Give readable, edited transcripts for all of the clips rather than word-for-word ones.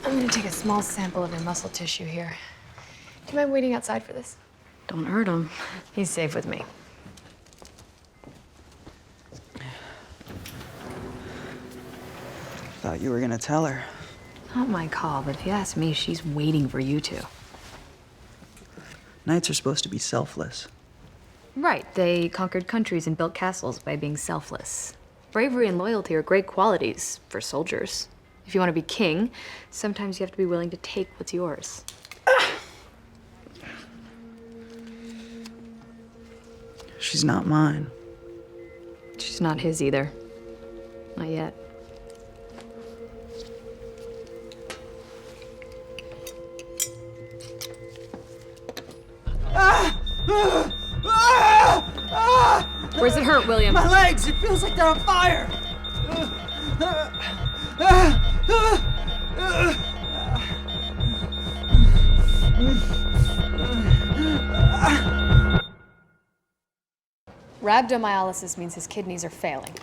I'm gonna take a small sample of your muscle tissue here. Do you mind waiting outside for this? Don't hurt him. He's safe with me. Thought you were gonna tell her. Not my call, but if you ask me, she's waiting for you to. Knights are supposed to be selfless. Right, they conquered countries and built castles by being selfless. Bravery and loyalty are great qualities for soldiers. If you want to be king, sometimes you have to be willing to take what's yours. She's not mine. She's not his either. Not yet. Where's it hurt, William? My legs! It feels like they're on fire! Rhabdomyolysis means his kidneys are failing.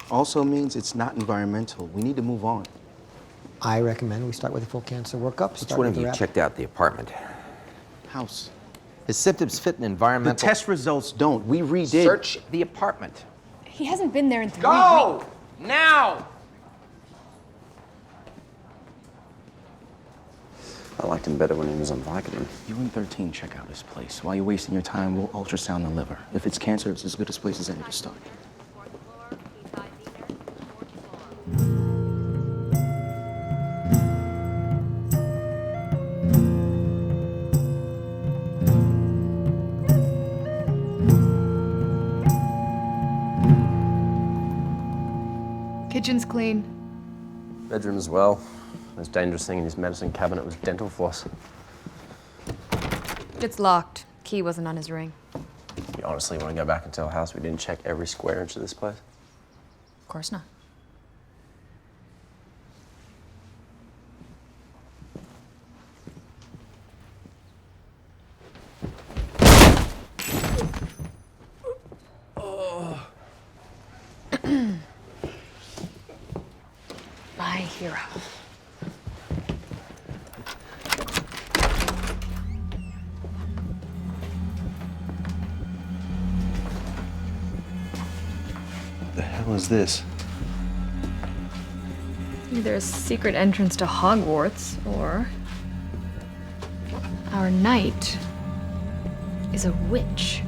Also means it's not environmental. We need to move on. I recommend we start with a full cancer workup. Which one of you checked out the apartment? House. His symptoms fit an The environmental... test results don't. We redid. Search the apartment. He hasn't been there in 3 Go! weeks. Now! I liked him better when he was on Vicodin. You and 13 check out this place. While you're wasting your time, we'll ultrasound the liver. If it's cancer, it's as good a place as any to start. Kitchen's clean. Bedroom as well. The most dangerous thing in his medicine cabinet was dental floss. It's locked. Key wasn't on his ring. You honestly want to go back and tell House we didn't check every square inch of this place? Of course not. My hero. The hell is this? Either a secret entrance to Hogwarts, or our knight is a witch.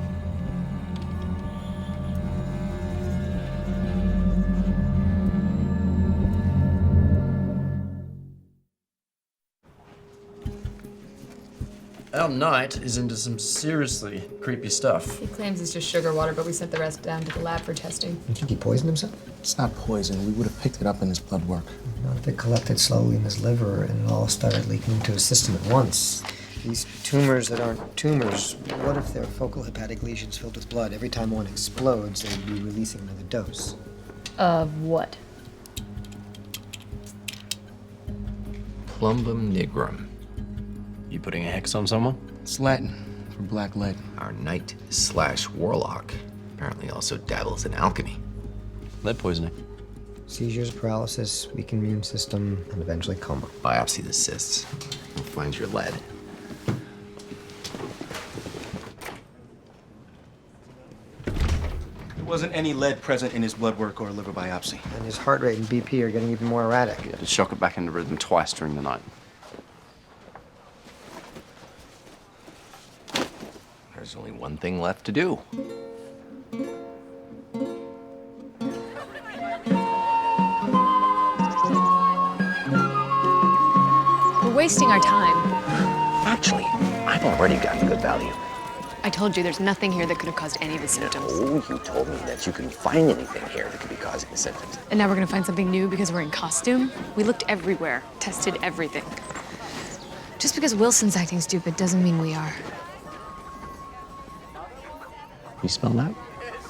Our knight is into some seriously creepy stuff. He claims it's just sugar water, but we sent the rest down to the lab for testing. You think he poisoned himself? It's not poison. We would have picked it up in his blood work. Not if it collected slowly in his liver and it all started leaking into his system at once. These tumors that aren't tumors, what if they're focal hepatic lesions filled with blood? Every time one explodes, they'd be releasing another dose. Of what? Plumbum nigrum. You putting a hex on someone? It's Latin for black lead. Our knight / warlock apparently also dabbles in alchemy. Lead poisoning. Seizures, paralysis, weak immune system, and eventually coma. Biopsy the cysts. We'll find your lead. There wasn't any lead present in his blood work or liver biopsy. And his heart rate and BP are getting even more erratic. He had to shock it back into rhythm twice during the night. There's only one thing left to do. We're wasting our time. Actually, I've already gotten good value. I told you there's nothing here that could have caused any of the symptoms. Oh, you told me that you couldn't find anything here that could be causing the symptoms. And now we're gonna find something new because we're in costume? We looked everywhere, tested everything. Just because Wilson's acting stupid doesn't mean we are. You smell that?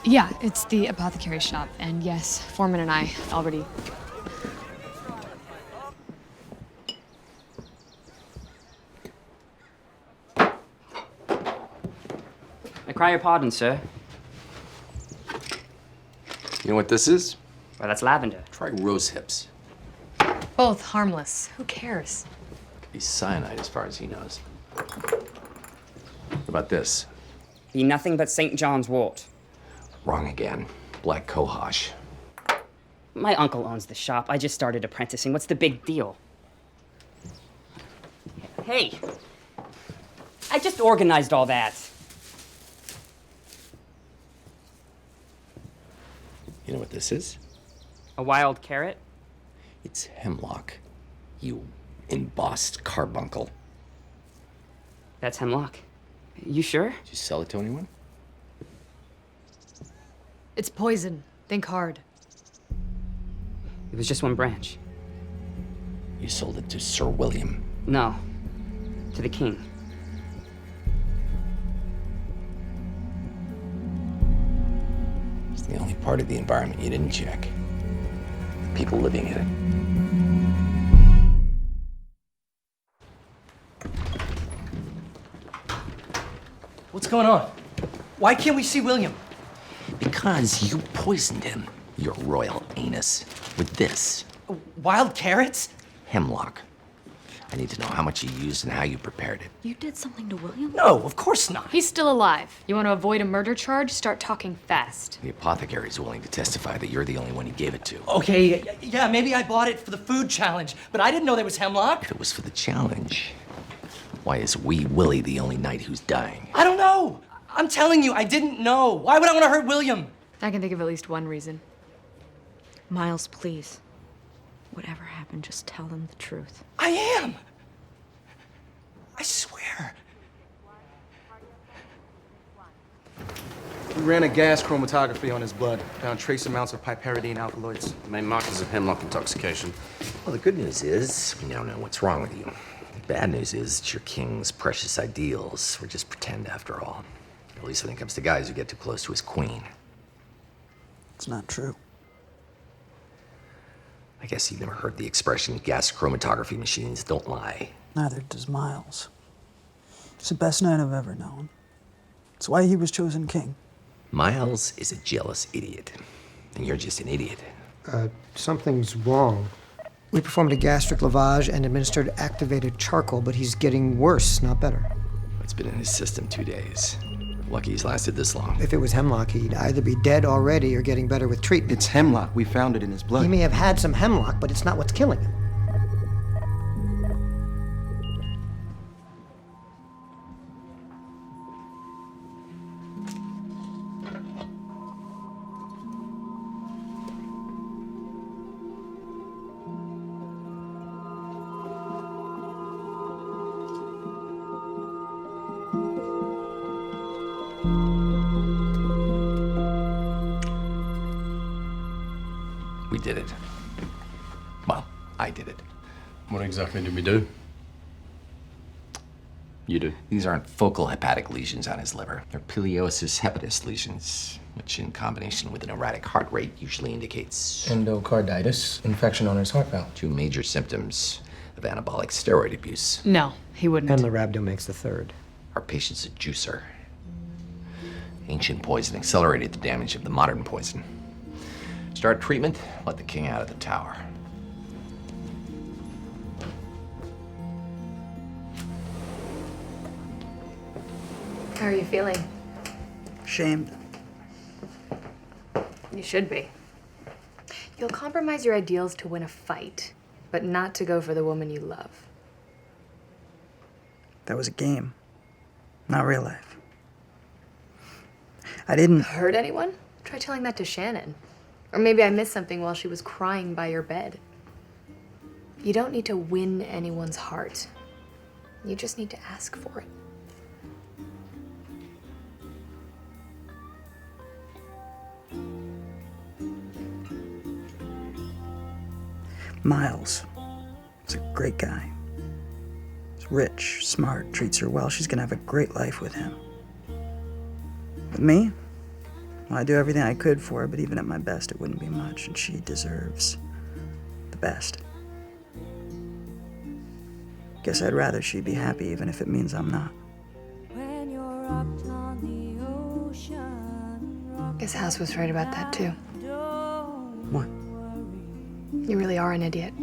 Yeah, it's the apothecary shop. And yes, Foreman and I already... I cry your pardon, sir. You know what this is? Well, that's lavender. Try rose hips. Both harmless. Who cares? Be cyanide as far as he knows. What about this? Be nothing but St. John's wort. Wrong again. Black cohosh. My uncle owns the shop. I just started apprenticing. What's the big deal? Hey, I just organized all that. You know what this is? A wild carrot? It's hemlock. You embossed carbuncle. That's hemlock. You sure? Did you sell it to anyone? It's poison. Think hard. It was just one branch. You sold it to Sir William. No, to the king. It's the only part of the environment you didn't check. The people living in it. What's going on? Why can't we see William? Because you poisoned him, your royal anus, with this. Wild carrots? Hemlock. I need to know how much you used and how you prepared it. You did something to William? No, of course not. He's still alive. You want to avoid a murder charge? Start talking fast. The apothecary's willing to testify that you're the only one he gave it to. Okay, yeah, maybe I bought it for the food challenge, but I didn't know there was hemlock. If it was for the challenge, why is Wee Willie the only knight who's dying? I don't know. I'm telling you, I didn't know. Why would I want to hurt William? I can think of at least one reason. Miles, please. Whatever happened, just tell them the truth. I am. I swear. We ran a gas chromatography on his blood, found trace amounts of piperidine alkaloids. The main markers of hemlock intoxication. Well, the good news is we now know what's wrong with you. The bad news is it's your king's precious ideals. We're just pretend after all. At least when it comes to guys who get too close to his queen. It's not true. I guess you've never heard the expression gas chromatography machines don't lie. Neither does Miles. It's the best knight I've ever known. It's why he was chosen king. Miles is a jealous idiot. And you're just an idiot. Something's wrong. We performed a gastric lavage and administered activated charcoal, but he's getting worse, not better. It's been in his system 2 days. Lucky he's lasted this long. If it was hemlock, he'd either be dead already or getting better with treatment. It's hemlock. We found it in his blood. He may have had some hemlock, but it's not what's killing him. We did it. Well, I did it. What exactly did we do? You do. These aren't focal hepatic lesions on his liver. They're pileosis hepatis lesions, which in combination with an erratic heart rate usually indicates Endocarditis, infection on his heart valve. 2 major symptoms of anabolic steroid abuse. No, he wouldn't. And the rhabdo makes the third. Our patient's a juicer. Ancient poison accelerated the damage of the modern poison. Start treatment, let the king out of the tower. How are you feeling? Shamed. You should be. You'll compromise your ideals to win a fight, but not to go for the woman you love. That was a game, not real life. I didn't Hurt anyone? Try telling that to Shannon. Or maybe I missed something while she was crying by your bed. You don't need to win anyone's heart. You just need to ask for it. Miles. He's a great guy. He's rich, smart, treats her well. She's gonna have a great life with him. With me? Well, I do everything I could for her, but even at my best, it wouldn't be much, and she deserves the best. Guess I'd rather she be happy, even if it means I'm not. Guess House was right about that too. What? You really are an idiot.